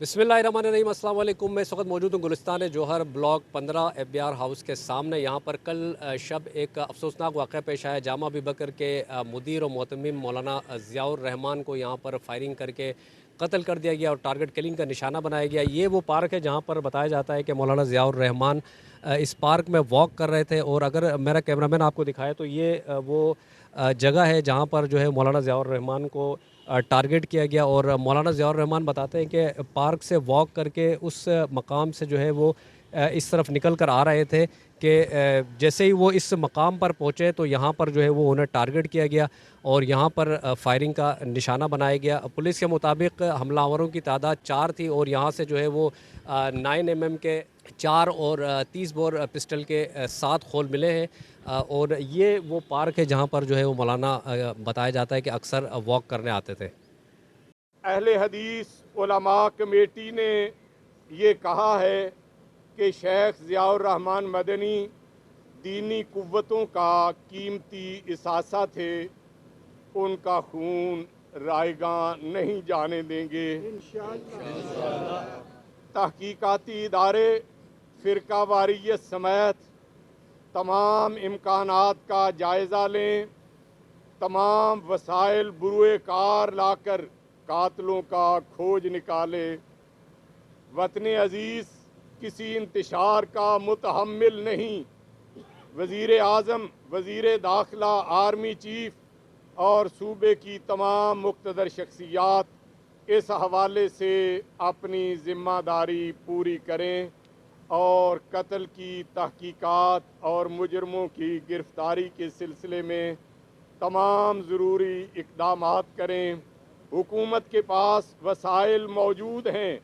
बिस्मिल्लाहिर्रहमानिर्रहीम, अस्सलाम वालेकुम। मैं इस वक्त मौजूद हूँ गुलिस्तान जौहर ब्लॉक 15 FBR हाउस के सामने। यहाँ पर कल शब एक अफसोसनाक वाक़या पेश आया। जामा अबू बकर के मुदीर और मोहतमिम मौलाना ज़ियाउर रहमान को यहाँ पर फायरिंग करके कत्ल कर दिया गया और टारगेट किलिंग का निशाना बनाया गया। ये वो पार्क है जहाँ पर बताया जाता है कि मौलाना ज़ियाउर रहमान इस पार्क में वॉक कर रहे थे। और अगर मेरा कैमरामैन आपको दिखाए तो ये वो जगह है जहाँ पर जो है मौलाना ज़ियाउर रहमान को टारगेट किया गया। और मौलाना ज़ियाउर रहमान बताते हैं कि पार्क से वॉक करके उस मकाम से जो है वो इस तरफ निकल कर आ रहे थे कि जैसे ही वो इस मकाम पर पहुँचे तो यहाँ पर जो है वो उन्हें टारगेट किया गया और यहाँ पर फायरिंग का निशाना बनाया गया। पुलिस के मुताबिक हमलावरों की तादाद 4 थी और यहाँ से जो है वो 9mm के 4 और 30 बोर पिस्टल के 7 खोल मिले हैं। और ये वो पार्क है जहाँ पर जो है वो मौलाना बताया जाता है कि अक्सर वॉक करने आते थे। अहले हदीस उलमा कमेटी ने ये कहा है कि शेख ज़ियाउर रहमान मदनी दीनी कुव्वतों का कीमती इसासा थे, उनका खून रायगां नहीं जाने देंगे। तहकीकाती इदारे फ़िरका वारियत समेत तमाम इम्कानात का जायज़ा लें, तमाम वसाइल बुरुए कार लाकर कातलों का खोज निकाले। वतन अजीज़ किसी इंतशार का मुतहम्मिल नहीं। वज़ीर आज़म, वज़ीर दाखिला, आर्मी चीफ और सूबे की तमाम मुक़्तदर शख्सियात इस हवाले से अपनी ज़िम्मेदारी पूरी करें और कत्ल की तहकीकात और मुजरमों की गिरफ़्तारी के सिलसिले में तमाम ज़रूरी इक़दामात करें। हुकूमत के पास वसाइल मौजूद हैं।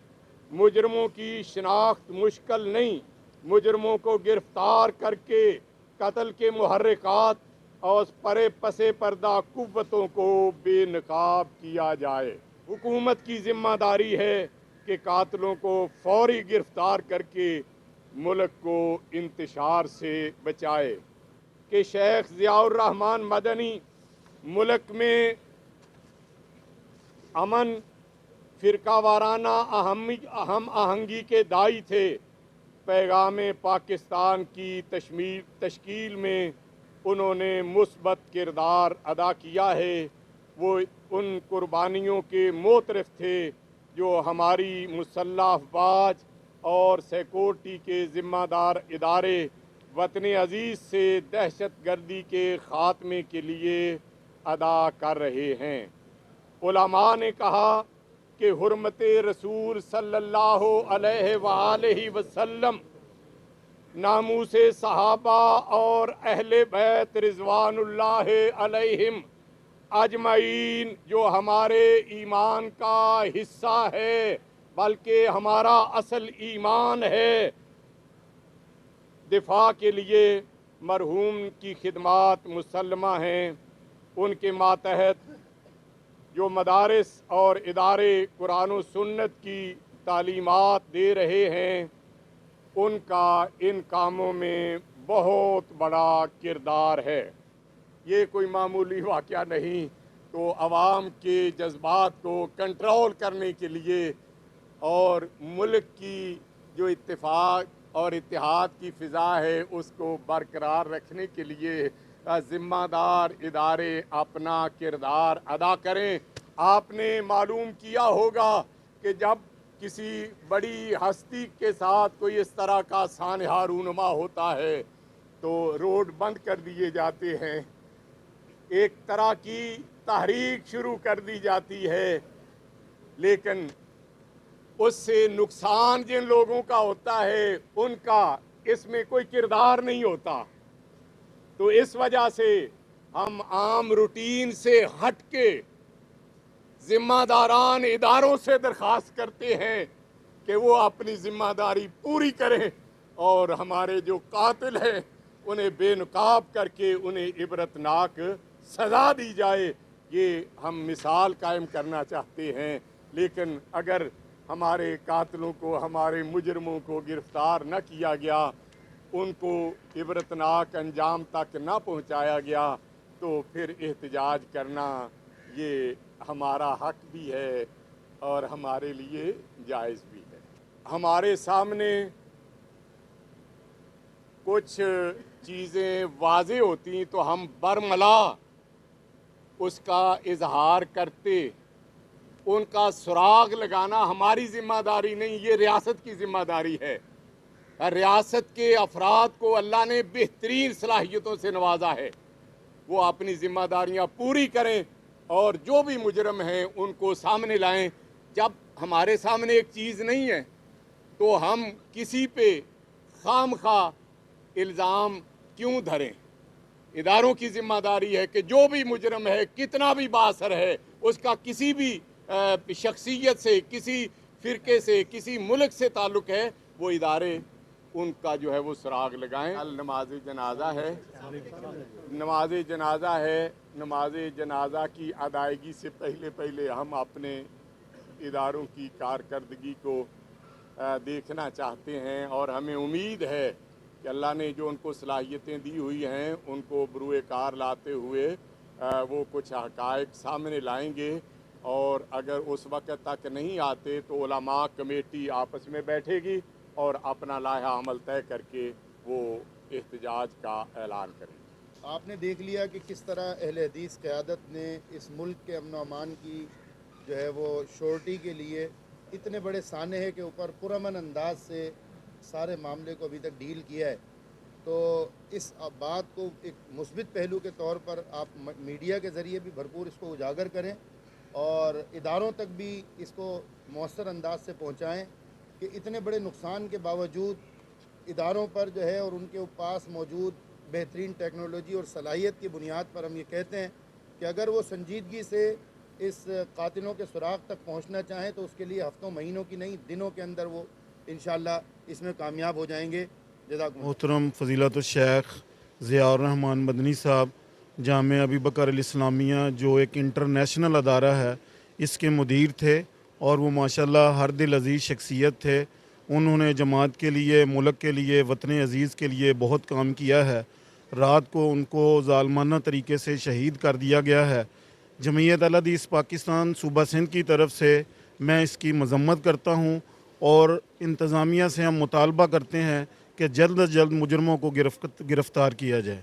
मुजरमों की शिनाख्त मुश्किल नहीं। मुजरमों को गिरफ़्तार करके कत्ल के मुहर्रिकात और पसे पर्दा कुव्वतों को बेनकाब किया जाए। हुकूमत की ज़िम्मेदारी है कि कातलों को फौरी गिरफ़्तार करके मुल्क को इंतशार से बचाए। कि शेख ज़ियाउर रहमान मदनी मुल्क में अमन, फ़िरका वाराना अहम आहंगी के दाई थे। पैगाम पाकिस्तान की तश्कील में उन्होंने मुस्बत किरदार अदा किया है। वो उन कुर्बानियों के मोतरफ थे जो हमारी मुसल्लह अफवाज और सिक्योरिटी के ज़िम्मेदार इदारे वतन अजीज़ से दहशत गर्दी के ख़ात्मे के लिए अदा कर रहे हैं। उलमा ने कहा कि हुर्मत रसूल सल्लल्लाहु अलैहि वसल्लम, नामूसे सहाबा और अहले बैत रिज़वानुल्लाह अलैहिम अजमईन जो हमारे ईमान का हिस्सा है, बल्कि हमारा असल ईमान है, दिफा के लिए मरहूम की खिदमात मुसल्लमा हैं। उनके मातहत जो मदारिस और इदारे कुरान और सुन्नत की तालीमात दे रहे हैं, उनका इन कामों में बहुत बड़ा किरदार है। ये कोई मामूली वाक़या नहीं। तो आवाम के जज्बात को कंट्रोल करने के लिए और मुल्क की जो इत्तेफाक और इत्तेहाद की फ़िज़ा है उसको बरकरार रखने के लिए ज़िम्मेदार इदारे अपना किरदार अदा करें। आपने मालूम किया होगा कि जब किसी बड़ी हस्ती के साथ कोई इस तरह का सानहा रूनुमा होता है तो रोड बंद कर दिए जाते हैं, एक तरह की तहरीक शुरू कर दी जाती है, लेकिन उससे नुकसान जिन लोगों का होता है उनका इसमें कोई किरदार नहीं होता। तो इस वजह से हम आम रूटीन से हट के ज़िम्मेदारान इदारों से दरख्वास्त करते हैं कि वो अपनी ज़िम्मेदारी पूरी करें और हमारे जो कातिल हैं उन्हें बेनकाब करके उन्हें इबरतनाक सज़ा दी जाए। ये हम मिसाल कायम करना चाहते हैं। लेकिन अगर हमारे कातिलों को, हमारे मुजरमों को गिरफ़्तार न किया गया, उनको इबरतनाक अंजाम तक न पहुँचाया गया, तो फिर एहतजाज करना ये हमारा हक भी है اور ہمارے لیے جائز بھی ہے. ہمارے سامنے کچھ چیزیں واضح ہوتی تو ہم برملا اس کا اظہار کرتے. ان کا سراغ لگانا ہماری ذمہ داری نہیں، یہ ریاست کی ذمہ داری ہے. ریاست کے افراد کو اللہ نے بہترین صلاحیتوں سے نوازا ہے، وہ اپنی ذمہ داریاں پوری کریں اور جو بھی مجرم ہیں ان کو سامنے لائیں. جب ہمارے سامنے ایک چیز نہیں ہے تو ہم کسی پہ خام خواہ الزام کیوں دھریں؟ اداروں کی ذمہ داری ہے کہ جو بھی مجرم ہے، کتنا بھی بااثر ہے، اس کا کسی بھی شخصیت سے، کسی فرقے سے، کسی ملک سے تعلق ہے، وہ ادارے ان کا جو ہے وہ سراغ لگائیں. نماز جنازہ ہے، نماز جنازہ کی ادائیگی سے پہلے ہم اپنے اداروں کی کارکردگی کو دیکھنا چاہتے ہیں اور ہمیں امید ہے کہ اللہ نے جو ان کو صلاحیتیں دی ہوئی ہیں ان کو بروئے کار لاتے ہوئے وہ کچھ حقائق سامنے لائیں گے. اور اگر اس وقت تک نہیں آتے تو علماء کمیٹی آپس میں بیٹھے گی اور اپنا لائحہ عمل طے کر کے وہ احتجاج کا اعلان کریں گے. آپ نے دیکھ لیا کہ کس طرح اہل حدیث قیادت نے اس ملک کے امن و امان کی جو ہے وہ شورٹی کے لیے اتنے بڑے سانحے کے اوپر پرامن انداز سے سارے معاملے کو ابھی تک ڈیل کیا ہے. تو اس بات کو ایک مثبت پہلو کے طور پر آپ میڈیا کے ذریعے بھی بھرپور اس کو اجاگر کریں اور اداروں تک بھی اس کو مؤثر انداز سے پہنچائیں کہ اتنے بڑے نقصان کے باوجود اداروں پر جو ہے اور ان کے پاس موجود بہترین ٹیکنالوجی اور صلاحیت کی بنیاد پر ہم یہ کہتے ہیں کہ اگر وہ سنجیدگی سے اس قاتلوں کے سراغ تک پہنچنا چاہیں تو اس کے لیے ہفتوں مہینوں کی نہیں، دنوں کے اندر وہ انشاءاللہ اس میں کامیاب ہو جائیں گے. محترم فضیلت الشیخ ضیاء الرحمان مدنی صاحب جامعہ ابی بکر الاسلامیہ جو ایک انٹرنیشنل ادارہ ہے اس کے مدیر تھے اور وہ ماشاءاللہ ہر دل عزیز شخصیت تھے. انہوں نے جماعت کے لیے، ملک کے لیے، وطن عزیز کے لیے بہت کام کیا ہے. رات کو ان کو ظالمانہ طریقے سے شہید کر دیا گیا ہے. جمعیت اہل حدیث پاکستان صوبہ سندھ کی طرف سے میں اس کی مذمت کرتا ہوں اور انتظامیہ سے ہم مطالبہ کرتے ہیں کہ جلد از جلد مجرموں کو گرفتار کیا جائے.